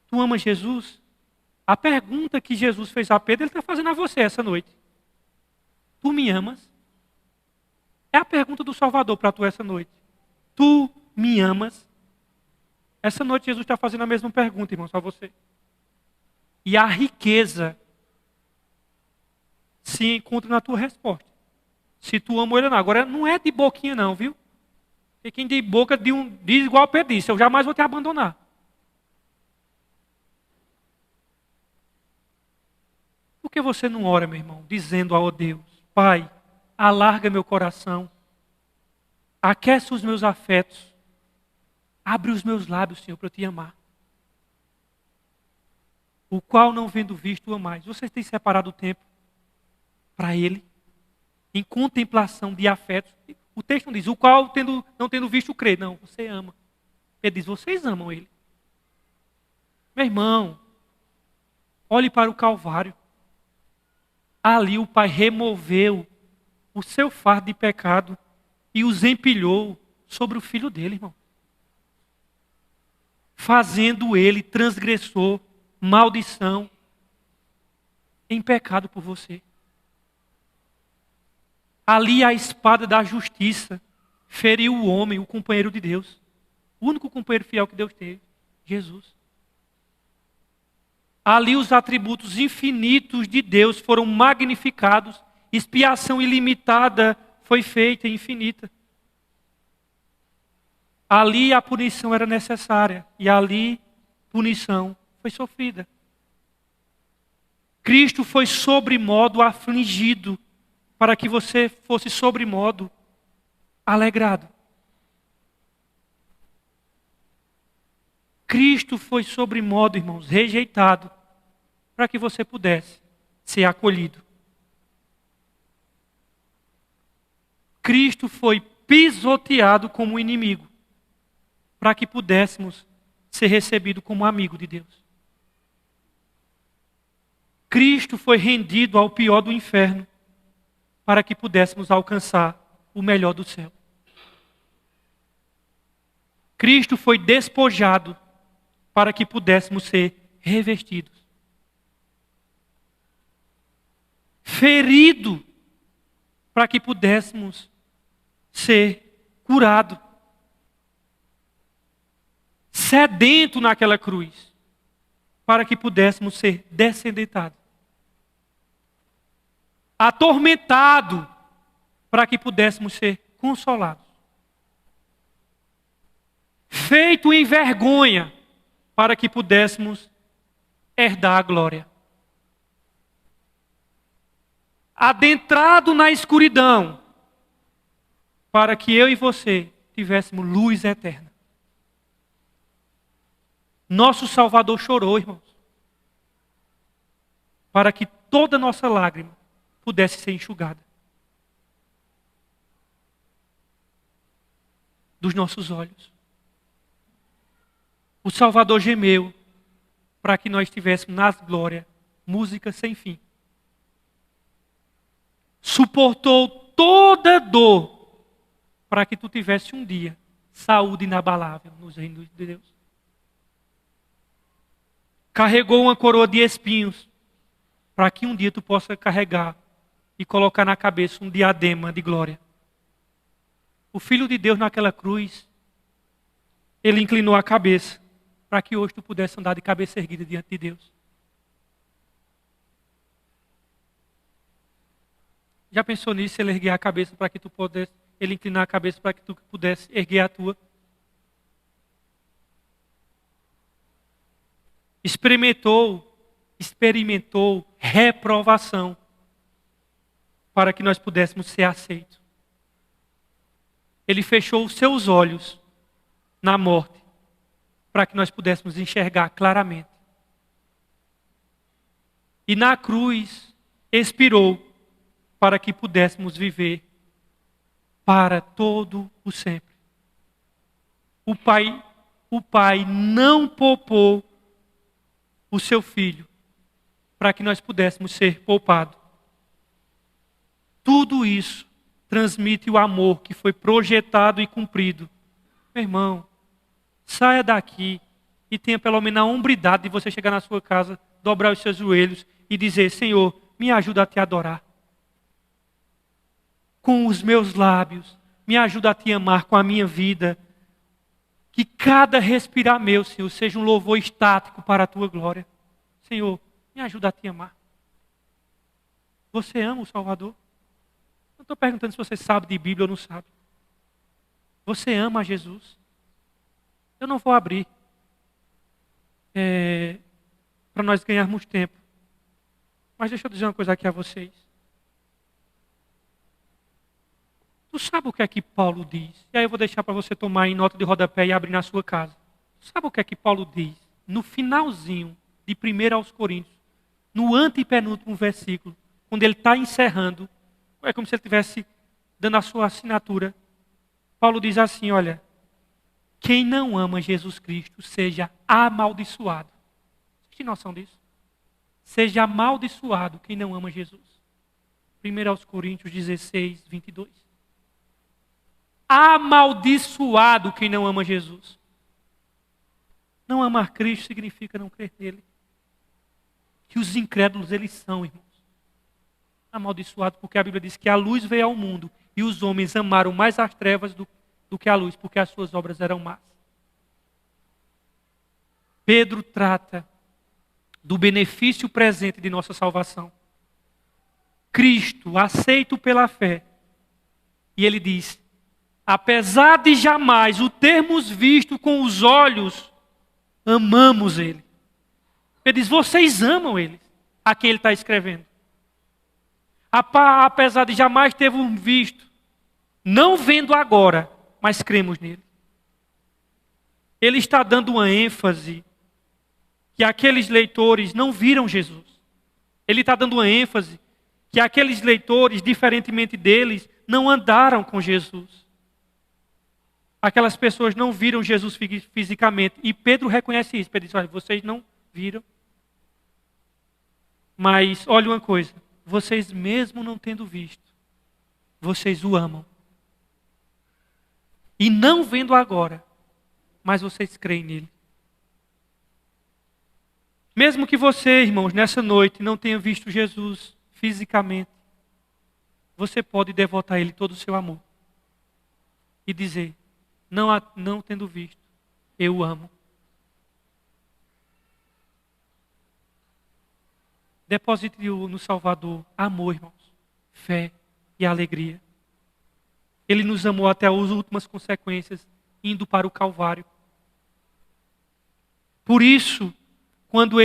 Tu amas Jesus? A pergunta que Jesus fez a Pedro, ele está fazendo a você essa noite. Tu me amas? É a pergunta do Salvador para tu essa noite. Tu me amas? Essa noite Jesus está fazendo a mesma pergunta, irmãos, a você. E a riqueza se encontra na tua resposta. Se tu ama ele ou não. Agora, não é de boquinha não, viu? Porque quem de boca diz igual Pedro disse, eu jamais vou te abandonar. Por que você não ora, meu irmão, dizendo ao Deus, Pai, alarga meu coração, aquece os meus afetos, abre os meus lábios, Senhor, para eu te amar. O qual não vendo visto amais. Você tem separado o tempo para Ele, em contemplação de afetos. O texto não diz, o qual não tendo visto crê. Não, você ama. Ele diz, vocês amam Ele. Meu irmão, olhe para o Calvário. Ali o Pai removeu o seu fardo de pecado e os empilhou sobre o Filho dele, irmão. Fazendo ele transgressor, maldição, em pecado por você. Ali a espada da justiça feriu o homem, o companheiro de Deus. O único companheiro fiel que Deus teve, Jesus. Ali os atributos infinitos de Deus foram magnificados. Expiação ilimitada foi feita, infinita. Ali a punição era necessária. E ali punição foi sofrida. Cristo foi sobremodo afligido para que você fosse sobremodo alegrado. Cristo foi sobremodo, irmãos, rejeitado para que você pudesse ser acolhido. Cristo foi pisoteado como inimigo para que pudéssemos ser recebidos como amigo de Deus. Cristo foi rendido ao pior do inferno para que pudéssemos alcançar o melhor do céu. Cristo foi despojado para que pudéssemos ser revestidos. Ferido para que pudéssemos ser curados. Sedento naquela cruz para que pudéssemos ser descendentados. Atormentado para que pudéssemos ser consolados. Feito em vergonha para que pudéssemos herdar a glória. Adentrado na escuridão para que eu e você tivéssemos luz eterna. Nosso Salvador chorou, irmãos, para que toda nossa lágrima pudesse ser enxugada dos nossos olhos. O Salvador gemeu para que nós tivéssemos nas glórias música sem fim. Suportou toda dor para que tu tivesse um dia saúde inabalável nos reinos de Deus. Carregou uma coroa de espinhos para que um dia tu possa carregar e colocar na cabeça um diadema de glória. O Filho de Deus naquela cruz, ele inclinou a cabeça para que hoje tu pudesse andar de cabeça erguida diante de Deus. Já pensou nisso, ele erguer a cabeça para que tu pudesse, ele inclinar a cabeça para que tu pudesse erguer a tua? Experimentou reprovação para que nós pudéssemos ser aceitos. Ele fechou os seus olhos na morte para que nós pudéssemos enxergar claramente. E na cruz expirou para que pudéssemos viver para todo o sempre. O Pai não poupou o seu Filho para que nós pudéssemos ser poupados Tudo isso transmite o amor que foi projetado e cumprido. Meu irmão, saia daqui e tenha pelo menos a hombridade de você chegar na sua casa, dobrar os seus joelhos e dizer: Senhor, me ajuda a te adorar. Com os meus lábios, me ajuda a te amar com a minha vida. Que cada respirar meu, Senhor, seja um louvor estático para a tua glória. Senhor, me ajuda a te amar. Você ama o Salvador? Não estou perguntando se você sabe de Bíblia ou não sabe. Você ama a Jesus? Eu não vou abrir para nós ganharmos tempo. Mas deixa eu dizer uma coisa aqui a vocês. Tu sabe o que é que Paulo diz? E aí eu vou deixar para você tomar em nota de rodapé e abrir na sua casa. Tu sabe o que é que Paulo diz? No finalzinho de 1 aos Coríntios, no antepenúltimo versículo, quando ele está encerrando, é como se ele estivesse dando a sua assinatura. Paulo diz assim, olha: quem não ama Jesus Cristo seja amaldiçoado. Você tem noção disso? Seja amaldiçoado quem não ama Jesus. 1 aos Coríntios 16, 22. Amaldiçoado quem não ama Jesus. Não amar Cristo significa não crer nele. Que os incrédulos eles são, irmãos. Amaldiçoado porque a Bíblia diz que a luz veio ao mundo e os homens amaram mais as trevas do que a luz, porque as suas obras eram más. Pedro trata do benefício presente de nossa salvação. Cristo, aceito pela fé. E ele diz: apesar de jamais o termos visto com os olhos, amamos ele. Ele diz: vocês amam ele, a quem ele está escrevendo. Apesar de jamais termos visto, não vendo agora, mas cremos nele. Ele está dando uma ênfase que aqueles leitores não viram Jesus. Ele está dando uma ênfase que aqueles leitores, diferentemente deles, não andaram com Jesus. Aquelas pessoas não viram Jesus fisicamente. E Pedro reconhece isso. Pedro diz: olha, vocês não viram. Mas olha uma coisa, vocês mesmo não tendo visto, vocês o amam. E não vendo agora, mas vocês creem nele. Mesmo que você, irmãos, nessa noite não tenha visto Jesus fisicamente, você pode devotar a ele todo o seu amor. E dizer: não tendo visto, eu o amo. Deposite no Salvador amor, irmãos, fé e alegria. Ele nos amou até as últimas consequências, indo para o Calvário. Por isso, quando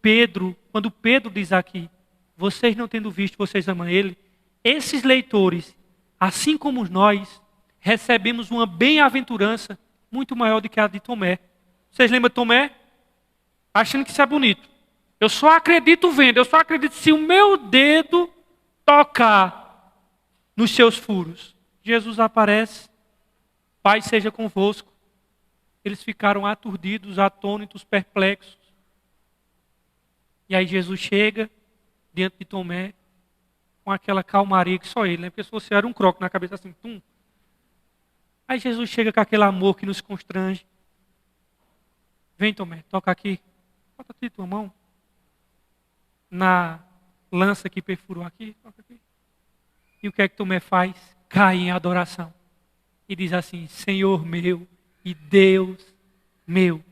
Pedro diz aqui: vocês não tendo visto, vocês amam ele, esses leitores, assim como nós, recebemos uma bem-aventurança muito maior do que a de Tomé. Vocês lembram de Tomé? Achando que isso é bonito. Eu só acredito vendo, eu só acredito se o meu dedo tocar nos seus furos. Jesus aparece: Pai seja convosco. Eles ficaram aturdidos, atônitos, perplexos. E aí Jesus chega diante de Tomé com aquela calmaria que só ele, né? Porque se você era um croque na cabeça assim, tum. Aí Jesus chega com aquele amor que nos constrange. Vem, Tomé, toca aqui. Bota aqui tua mão na lança que perfurou aqui, toca aqui. E o que é que Tomé faz? Cai em adoração. E diz assim: Senhor meu e Deus meu.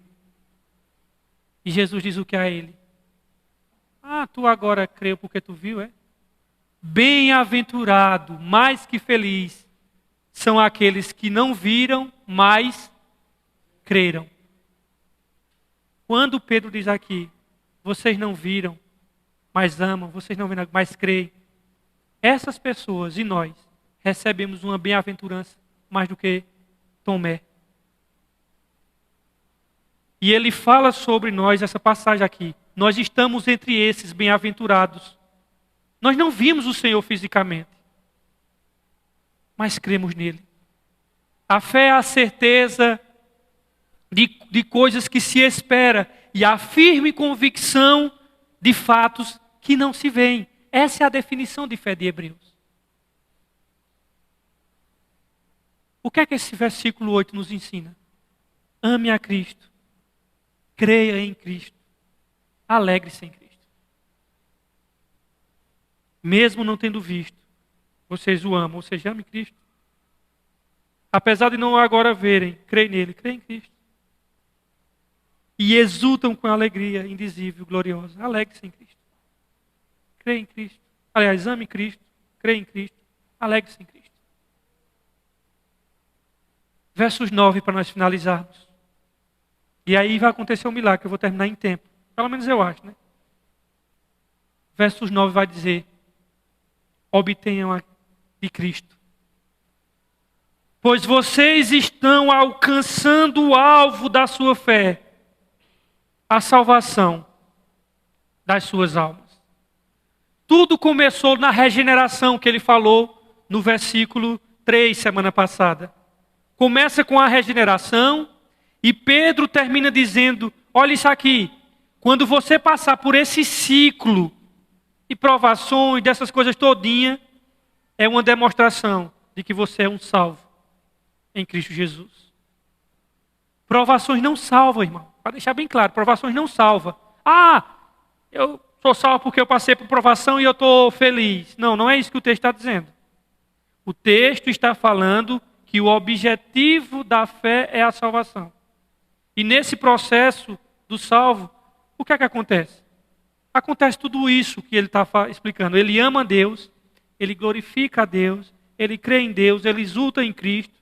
E Jesus diz o que a ele? Ah, tu agora creu porque tu viu, é? Bem-aventurado, mais que feliz, são aqueles que não viram, mas creram. Quando Pedro diz aqui: vocês não viram, mas amam, vocês não viram, mas creem. Essas pessoas e nós recebemos uma bem-aventurança mais do que Tomé. E ele fala sobre nós, essa passagem aqui. Nós estamos entre esses bem-aventurados. Nós não vimos o Senhor fisicamente, mas cremos nele. A fé é a certeza de coisas que se espera e a firme convicção de fatos que não se veem. Essa é a definição de fé de Hebreus. O que é que esse versículo 8 nos ensina? Ame a Cristo, creia em Cristo, alegre-se em Cristo. Mesmo não tendo visto, vocês o amam, ou seja, ame Cristo. Apesar de não agora verem, creem nele, creem em Cristo. E exultam com alegria indizível, gloriosa. Alegre-se em Cristo. Creia em Cristo. Aliás, ame Cristo, creia em Cristo, alegre-se em Cristo. Versos 9 para nós finalizarmos. E aí vai acontecer um milagre, que eu vou terminar em tempo. Pelo menos eu acho, né? Versos 9 vai dizer: obtenham de Cristo, pois vocês estão alcançando o alvo da sua fé, a salvação das suas almas. Tudo começou na regeneração que ele falou no versículo 3, semana passada. Começa com a regeneração e Pedro termina dizendo: olha isso aqui, quando você passar por esse ciclo de provações, dessas coisas todinha, é uma demonstração de que você é um salvo em Cristo Jesus. Provações não salvam, irmão. Para deixar bem claro, provações não salvam. Ah, eu sou salvo porque eu passei por provação e eu estou feliz. Não, não é isso que o texto está dizendo. O texto está falando que o objetivo da fé é a salvação. E nesse processo do salvo, o que é que acontece? Acontece tudo isso que ele está explicando. Ele ama a Deus, ele glorifica a Deus, ele crê em Deus, ele exulta em Cristo.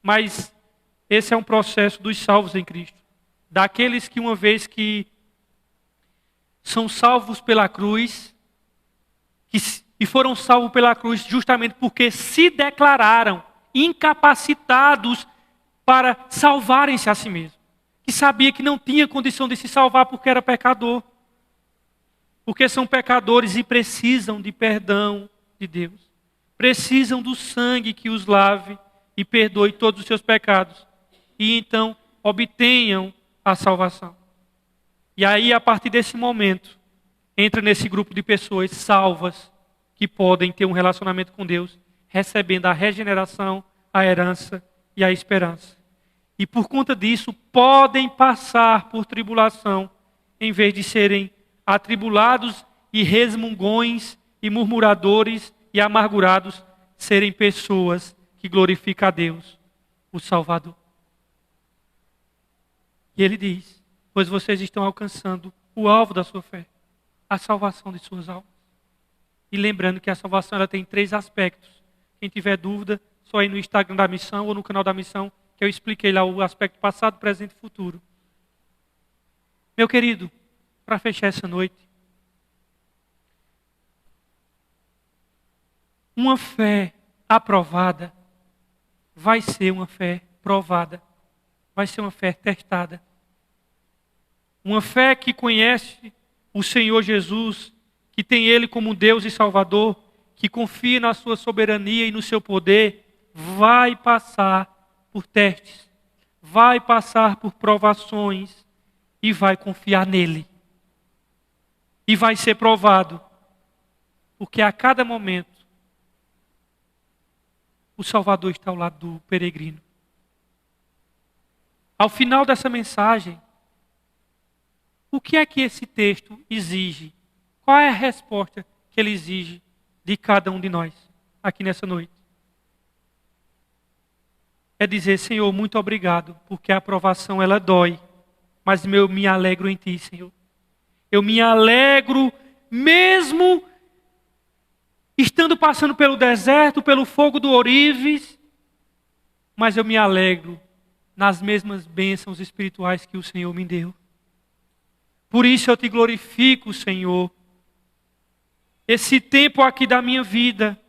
Mas esse é um processo dos salvos em Cristo. Daqueles que uma vez que são salvos pela cruz, e foram salvos pela cruz justamente porque se declararam incapacitados para salvarem-se a si mesmos. Que sabia que não tinha condição de se salvar porque era pecador. Porque são pecadores e precisam de perdão de Deus. Precisam do sangue que os lave e perdoe todos os seus pecados. E então obtenham a salvação. E aí, a partir desse momento, entra nesse grupo de pessoas salvas que podem ter um relacionamento com Deus, recebendo a regeneração, a herança e a esperança. E por conta disso, podem passar por tribulação, em vez de serem atribulados e resmungões e murmuradores e amargurados, serem pessoas que glorificam a Deus, o Salvador. E ele diz: pois vocês estão alcançando o alvo da sua fé, a salvação de suas almas. E lembrando que a salvação ela tem 3 aspectos. Quem tiver dúvida, só ir no Instagram da missão ou no canal da missão, que eu expliquei lá o aspecto passado, presente e futuro. Meu querido, para fechar essa noite, uma fé aprovada vai ser uma fé provada, vai ser uma fé testada. Uma fé que conhece o Senhor Jesus, que tem Ele como Deus e Salvador, que confia na sua soberania e no seu poder, vai passar por testes, vai passar por provações e vai confiar nele. E vai ser provado, porque a cada momento o Salvador está ao lado do peregrino. Ao final dessa mensagem, o que é que esse texto exige? Qual é a resposta que ele exige de cada um de nós aqui nessa noite? É dizer: Senhor, muito obrigado, porque a aprovação ela dói, mas eu me alegro em Ti, Senhor. Eu me alegro mesmo estando passando pelo deserto, pelo fogo do ourives, mas eu me alegro nas mesmas bênçãos espirituais que o Senhor me deu. Por isso eu te glorifico, Senhor. Esse tempo aqui da minha vida,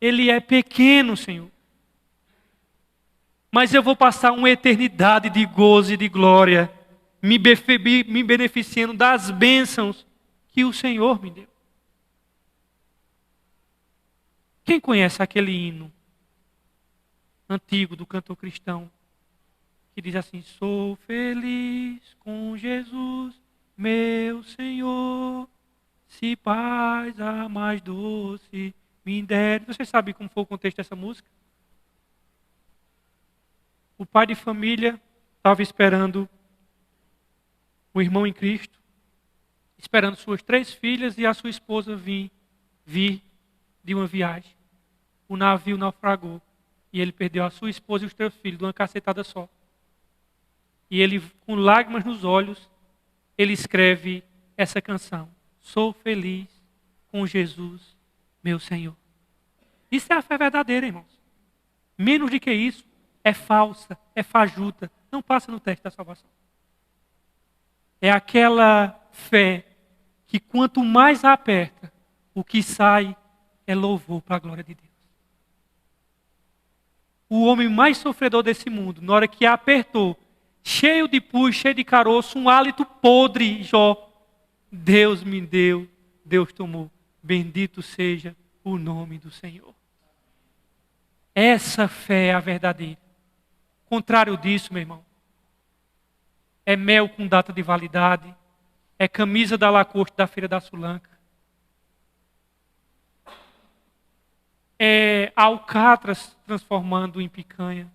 ele é pequeno, Senhor. Mas eu vou passar uma eternidade de gozo e de glória, me beneficiando das bênçãos que o Senhor me deu. Quem conhece aquele hino antigo do cantor cristão, que diz assim: sou feliz com Jesus, meu Senhor, se paz a mais doce me der. Você sabe como foi o contexto dessa música? O pai de família estava esperando o irmão em Cristo, esperando suas 3 filhas e a sua esposa vir de uma viagem. O navio naufragou e ele perdeu a sua esposa e os 3 filhos de uma cacetada só. E ele, com lágrimas nos olhos, ele escreve essa canção: sou feliz com Jesus, meu Senhor. Isso é a fé verdadeira, irmãos. Menos do que isso, é falsa, é fajuta, não passa no teste da salvação. É aquela fé que quanto mais a aperta, o que sai é louvor para a glória de Deus. O homem mais sofredor desse mundo, na hora que apertou, cheio de pus, cheio de caroço, um hálito podre, Jó, Deus me deu, Deus tomou. Bendito seja o nome do Senhor. Essa fé é a verdadeira. Contrário disso, meu irmão, é mel com data de validade, é camisa da Lacoste da Feira da Sulanca, é alcatraz transformando em picanha,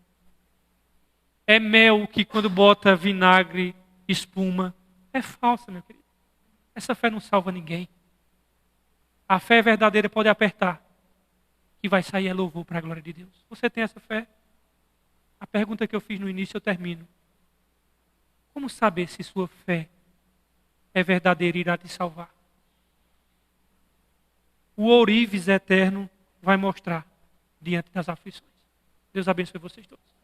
é mel que quando bota vinagre espuma. É falsa, meu querido. Essa fé não salva ninguém. A fé verdadeira pode apertar, que vai sair é louvor para a glória de Deus. Você tem essa fé? A pergunta que eu fiz no início eu termino. Como saber se sua fé é verdadeira e irá te salvar? O ourives eterno vai mostrar diante das aflições. Deus abençoe vocês todos.